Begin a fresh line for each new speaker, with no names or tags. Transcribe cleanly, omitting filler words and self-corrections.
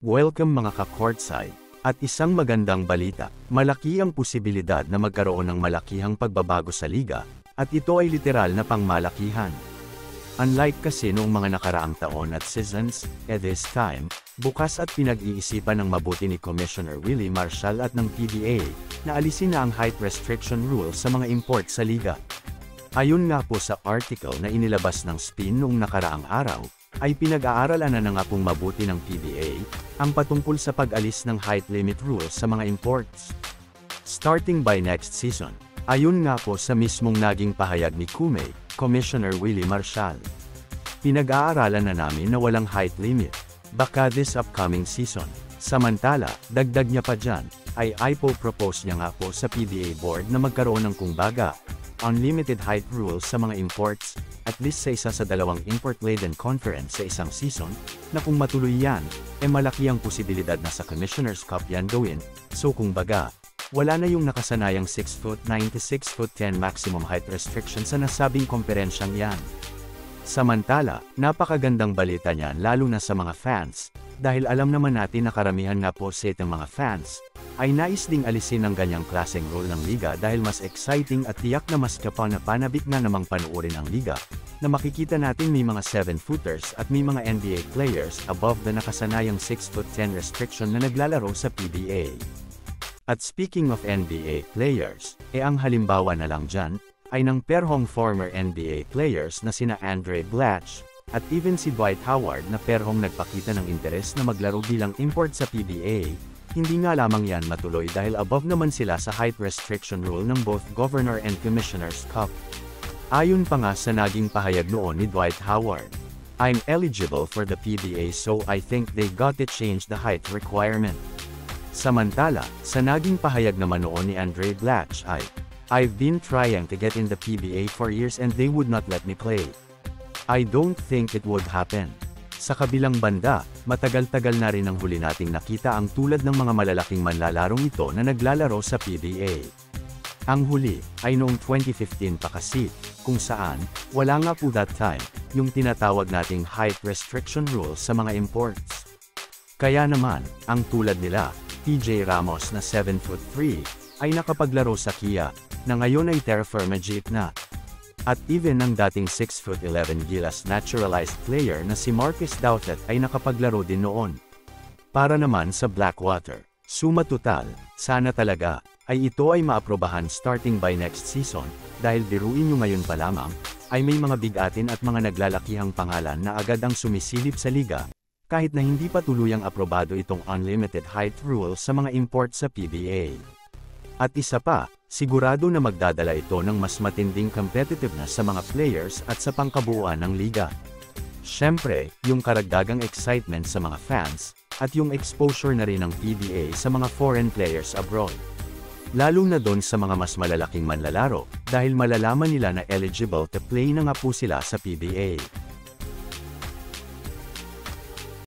Welcome mga ka-courtside. At isang magandang balita, malaki ang posibilidad na magkaroon ng malakihang pagbabago sa liga, at ito ay literal na pangmalakihan. Unlike kasi noong mga nakaraang taon at seasons, this time, bukas at pinag-iisipan ng mabuti ni Commissioner Willie Marshall at ng PBA, na alisin na ang height restriction rule sa mga import sa liga. Ayon nga po sa article na inilabas ng Spin noong nakaraang araw, ay pinag-aaralan na nga pong mabuti ng PBA, ang patungkol sa pag-alis ng height limit rules sa mga imports. Starting by next season, ayon nga po sa mismong naging pahayag ni Kume, Commissioner Willie Marshall. Pinag-aaralan na namin na walang height limit, baka this upcoming season. Samantala, dagdag niya pa dyan, ay propose niya nga po sa PBA board na magkaroon ng kumbaga, unlimited height rules sa mga imports, at least sa isa sa dalawang import-laden conference sa isang season, na kung matuloy yan, malaki ang posibilidad na sa Commissioner's Cup yan gawin, so kung baga, wala na yung nakasanayang 6'9" to 6'10" maximum height restriction sa nasabing komperensyang yan. Samantala, napakagandang balita niyan lalo na sa mga fans, dahil alam naman natin na karamihan nga po sa itong mga fans, ay nais ding alisin ang ganyang klaseng role ng liga dahil mas exciting at tiyak na mas kapanabik na namang panuorin ang liga, na makikita natin may mga 7-footers at may mga NBA players above the nakasanayang 6'10" restriction na naglalaro sa PBA. At speaking of NBA players, ang halimbawa na lang dyan, ay ng perhong former NBA players na sina Andre Blatche, at even si Dwight Howard na perhong nagpakita ng interes na maglaro bilang import sa PBA. Hindi nga lamang yan matuloy dahil above naman sila sa height restriction rule ng both Governor and Commissioner's Cup. Ayon pa nga sa naging pahayag noon ni Dwight Howard, "I'm eligible for the PBA so I think they got to change the height requirement." Samantala, sa naging pahayag naman noon ni Andre Blatche ay, "I've been trying to get in the PBA for years and they would not let me play. I don't think it would happen." Sa kabilang banda, matagal-tagal na rin ang huli nating nakita ang tulad ng mga malalaking manlalarong ito na naglalaro sa PBA. Ang huli, ay noong 2015 pa kasi, kung saan, wala nga po that time, yung tinatawag nating height restriction rules sa mga imports. Kaya naman, ang tulad nila, TJ Ramos na 7'3", ay nakapaglaro sa Kia, na ngayon ay Terra Firma Jeep na. At even ang dating 6'11" Gilas naturalized player na si Marcus Doucet ay nakapaglaro din noon. Para naman sa Blackwater, suma total, sana talaga, ay ito ay maaprobahan starting by next season, dahil biruin nyo ngayon pa lamang, ay may mga bigatin at mga naglalakihang pangalan na agad ang sumisilip sa liga, kahit na hindi pa tuluyang aprobado itong unlimited height rule sa mga import sa PBA. At isa pa, sigurado na magdadala ito ng mas matinding competitiveness sa mga players at sa pangkabuuan ng liga. Siyempre, yung karagdagang excitement sa mga fans, at yung exposure na rin ng PBA sa mga foreign players abroad. Lalo na doon sa mga mas malalaking manlalaro, dahil malalaman nila na eligible to play na nga po sila sa PBA.